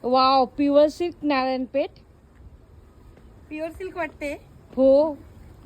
Wow, pure silk Narayanpeth. Pure silk वाटते. हो,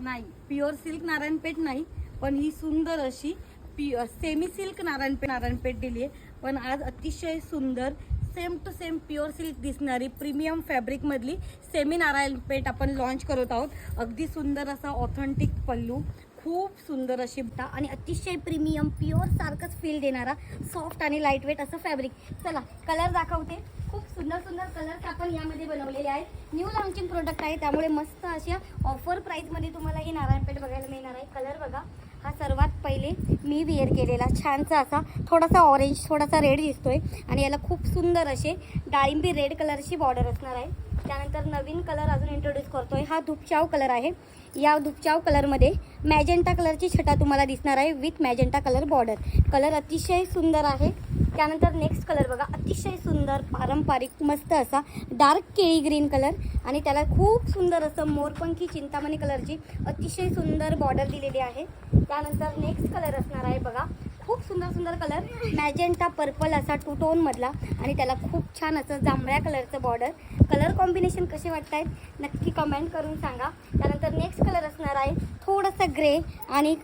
नाही, प्युअर सिल्क नारायणपेठ नाही, पण ही सुंदर अशी सेमी सिल्क नारायणपेठ दिली आहे. पण आज अतिशय सुंदर same to same pure silk दिसणारी प्रीमियम फॅब्रिक मधली सेमी नारायणपेठ आपण लॉन्च करत आहोत. अगदी सुंदर असा ऑथेंटिक पल्लू, खूप सुंदर अशी आणि अतिशय प्रीमियम प्युअर सारखंच फील देणारा सॉफ्ट आणि लाईट वेट असं फॅब्रिक. चला कलर दाखवते. खूप सुंदर सुंदर कलर्स आपण यामध्ये बनवलेले आहेत. न्यू लॉन्चिंग प्रोडक्ट आहे, त्यामुळे मस्त अशा ऑफर प्राईसमध्ये तुम्हाला ही नारायणपेठ बघायला मिळणार आहे. कलर बघा, हा सर्वात पहिले मी वेअर केलेला छानसा असा थोडासा ऑरेंज थोडासा रेड दिसतोय आणि याला खूप सुंदर असे डाळिंबी रेड कलरची बॉर्डर असणार आहे. त्यानंतर नवीन कलर अजून इंट्रोड्यूस करतोय, हा धुपचाव कलर आहे. या धुपचाव कलरमध्ये मॅजेंटा कलरची छटा तुम्हाला दिसणार आहे with magenta colour border. Colour अतिशय सुंदर आहे. त्यानंतर नेक्स्ट कलर बघा, अतिशय सुंदर पारंपरिक मस्त असा डार्क केळी ग्रीन कलर आणि त्याला खूप सुंदर असं मोरपंखी चिंतामणी कलरची अतिशय सुंदर बॉर्डर दिलेली आहे. त्यानंतर नेक्स्ट कलर असणार आहे बघा, खूप सुंदर सुंदर कलर मॅजेंटा पर्पल असा टू टोन मधला आणि त्याला खूप छान असं जांभळ्या कलरचं बॉर्डर. कलर कॉम्बिनेशन कसे वाटत आहेत नक्की कमेंट करून सांगा. त्यानंतर नेक्स्ट कलर असणार आहे थोडासा ग्रे आणि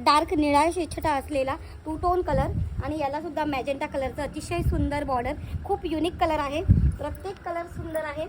डार्क निळा छटा असलेला टू टोन कलर आणि याला सुद्धा मॅजेंटा कलरचं अतिशय सुंदर बॉर्डर. खूप युनिक कलर आहे. प्रत्येक कलर सुंदर आहे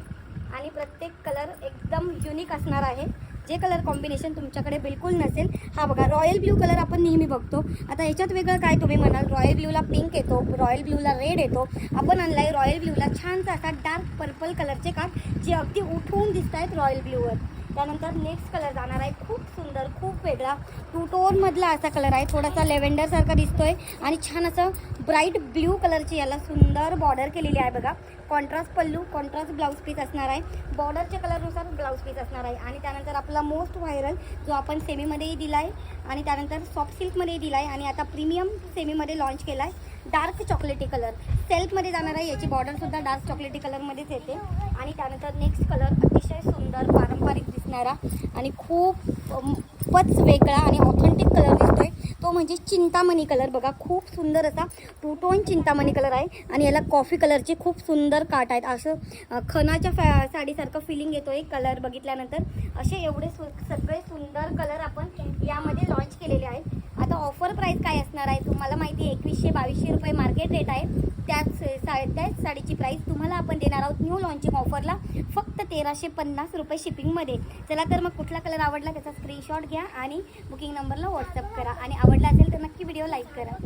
आणि प्रत्येक कलर एकदम युनिक असणार आहे. जे कलर कॉम्बिनेशन तुमच्याकडे बिलकुल नसेल. हा बघा, रॉयल ब्ल्यू कलर आपण नेहमी बघतो. आता याच्यात वेगळं काय तुम्ही म्हणाल, रॉयल ब्ल्यूला पिंक येतो, रॉयल ब्ल्यूला रेड येतो. आपण आणलाय रॉयल ब्ल्यूला छानसा असा डार्क पर्पल कलरचे काठ जे अगदी उठून दिसत आहेत रॉयल ब्ल्यूवर. त्यानंतर नेक्स्ट कलर जाणार आहे खूप सुंदर खूप वेगळा टू टोनमधला असा कलर आहे. थोडासा लेव्हेंडरसारखा दिसतोय आणि छान असं ब्राईट ब्ल्यू कलरची याला सुंदर बॉर्डर केलेली आहे बघा. कॉन्ट्रास्ट पल्लू, कॉन्ट्रास्ट ब्लाऊज पीस असणार आहे. बॉर्डरच्या कलरनुसार ब्लाऊज पीस असणार आहे. आणि त्यानंतर आपला मोस्ट व्हायरल जो आपण सेमीमध्येही दिला आहे आणि त्यानंतर सॉफ्ट सिल्कमध्येही दिला आहे आणि आता प्रीमियम सेमीमध्ये लॉन्च केला आहे डार्क चॉकलेटी कलर. सेल्फमध्ये जाणार आहे, याची बॉर्डरसुद्धा डार्क चॉकलेटी कलरमध्येच येते. आणि त्यानंतर नेक्स्ट कलर अतिशय सुंदर पारंपरिक दिसणारा आणि खूपच वेगळा आणि ऑथेंटिक कलर दिसतोय, तो म्हणजे चिंतामणी कलर. बघा, खूप सुंदर असा टू टोन चिंतामणी कलर आहे आणि याला कॉफी कलरचे खूप सुंदर काट आहेत. असं खणाच्या साडीसारखं फिलिंग येतोय कलर बघितल्यानंतर. असे एवढे सगळे सुंदर कलर आपण यामध्ये लॉन्च केलेले आहेत. आता ऑफर प्राईस काय असणार आहे तुम्हाला माहिती आहे, 2100-2200 रुपये मार्केट रेट आहे. त्याच साडीची प्राईस तुम्हाला आपण देणार आहोत न्यू लॉन्चिंग ऑफरला फक्त 1350 रुपये शिपिंगमध्ये. चला तर मग कुठला कलर आवडला त्याचा स्क्रीनशॉट घ्या आणि बुकिंग नंबरला व्हॉट्सअप करा आणि आवडला असेल तर नक्की व्हिडिओ लाईक करा.